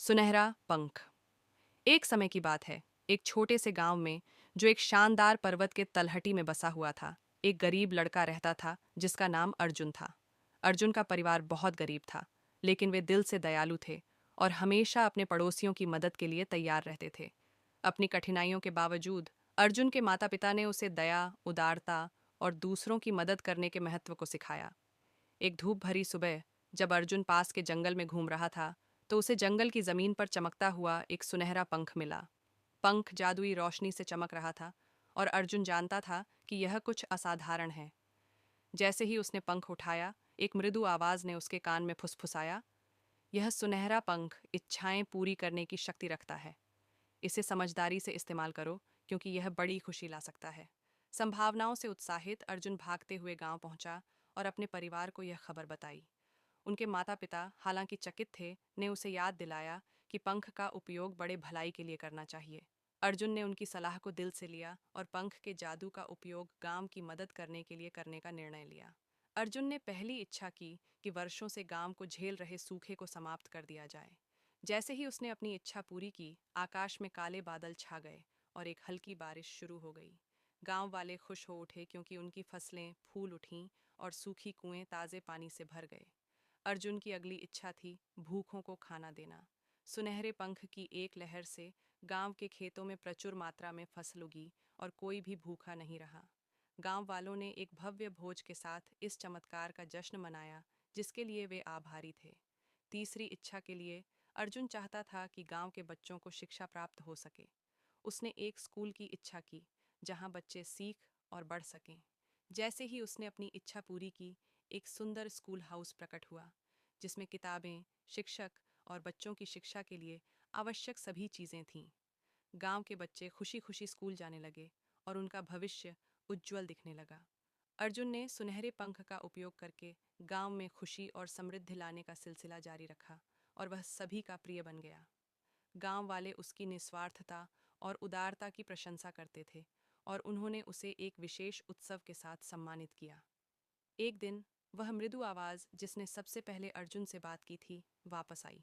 सुनहरा पंख। एक समय की बात है। एक छोटे से गांव में, जो एक शानदार पर्वत के तलहटी में बसा हुआ था, एक गरीब लड़का रहता था जिसका नाम अर्जुन था। अर्जुन का परिवार बहुत गरीब था, लेकिन वे दिल से दयालु थे और हमेशा अपने पड़ोसियों की मदद के लिए तैयार रहते थे। अपनी कठिनाइयों के बावजूद अर्जुन के माता पिता ने उसे दया, उदारता और दूसरों की मदद करने के महत्व को सिखाया। एक धूप भरी सुबह, जब अर्जुन पास के जंगल में घूम रहा था, तो उसे जंगल की जमीन पर चमकता हुआ एक सुनहरा पंख मिला। पंख जादुई रोशनी से चमक रहा था और अर्जुन जानता था कि यह कुछ असाधारण है। जैसे ही उसने पंख उठाया, एक मृदु आवाज ने उसके कान में फुसफुसाया, यह सुनहरा पंख इच्छाएं पूरी करने की शक्ति रखता है। इसे समझदारी से इस्तेमाल करो, क्योंकि यह बड़ी खुशी ला सकता है। संभावनाओं से उत्साहित अर्जुन भागते हुए गांव पहुंचा और अपने परिवार को यह खबर बताई। उनके माता पिता, हालांकि चकित थे, ने उसे याद दिलाया कि पंख का उपयोग बड़े भलाई के लिए करना चाहिए। अर्जुन ने उनकी सलाह को दिल से लिया और पंख के जादू का उपयोग गांव की मदद करने के लिए करने का निर्णय लिया। अर्जुन ने पहली इच्छा की कि वर्षों से गांव को झेल रहे सूखे को समाप्त कर दिया जाए। जैसे ही उसने अपनी इच्छा पूरी की, आकाश में काले बादल छा गए और एक हल्की बारिश शुरू हो गई। गांव वाले खुश हो उठे, क्योंकि उनकी फसलें फूल उठीं और सूखी कुएं ताज़े पानी से भर गए। अर्जुन की अगली इच्छा थी भूखों को खाना देना। सुनहरे पंख की एक लहर से गांव के खेतों में प्रचुर मात्रा में फसल उगी और कोई भी भूखा नहीं रहा। गांव वालों ने एक भव्य भोज के साथ इस चमत्कार का जश्न मनाया, जिसके लिए वे आभारी थे। तीसरी इच्छा के लिए अर्जुन चाहता था कि गांव के बच्चों को शिक्षा प्राप्त हो सके। उसने एक स्कूल की इच्छा की, जहां बच्चे सीख और बढ़ सकें। जैसे ही उसने अपनी इच्छा पूरी की, एक सुंदर स्कूल हाउस प्रकट हुआ, जिसमें किताबें, शिक्षक और बच्चों की शिक्षा के लिए आवश्यक सभी चीज़ें थीं। गांव के बच्चे खुशी खुशी स्कूल जाने लगे और उनका भविष्य उज्जवल दिखने लगा। अर्जुन ने सुनहरे पंख का उपयोग करके गांव में खुशी और समृद्धि लाने का सिलसिला जारी रखा और वह सभी का प्रिय बन गया। गांव वाले उसकी निस्वार्थता और उदारता की प्रशंसा करते थे और उन्होंने उसे एक विशेष उत्सव के साथ सम्मानित किया। एक दिन वह मृदु आवाज, जिसने सबसे पहले अर्जुन से बात की थी, वापस आई।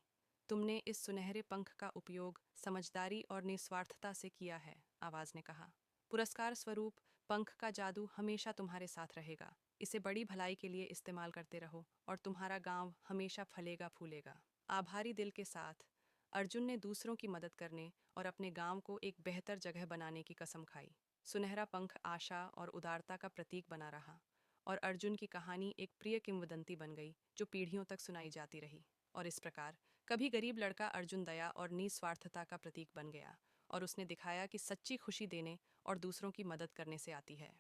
तुमने इस सुनहरे पंख का उपयोग समझदारी और निस्वार्थता से किया है, आवाज ने कहा। पुरस्कार स्वरूप पंख का जादू हमेशा तुम्हारे साथ रहेगा। इसे बड़ी भलाई के लिए इस्तेमाल करते रहो और तुम्हारा गांव हमेशा फलेगा फूलेगा। आभारी दिल के साथ अर्जुन ने दूसरों की मदद करने और अपने गांव को एक बेहतर जगह बनाने की कसम खाई। सुनहरा पंख आशा और उदारता का प्रतीक बना रहा और अर्जुन की कहानी एक प्रिय किंवदंती बन गई, जो पीढ़ियों तक सुनाई जाती रही। और इस प्रकार कभी गरीब लड़का अर्जुन दया और निस्वार्थता का प्रतीक बन गया और उसने दिखाया कि सच्ची खुशी देने और दूसरों की मदद करने से आती है।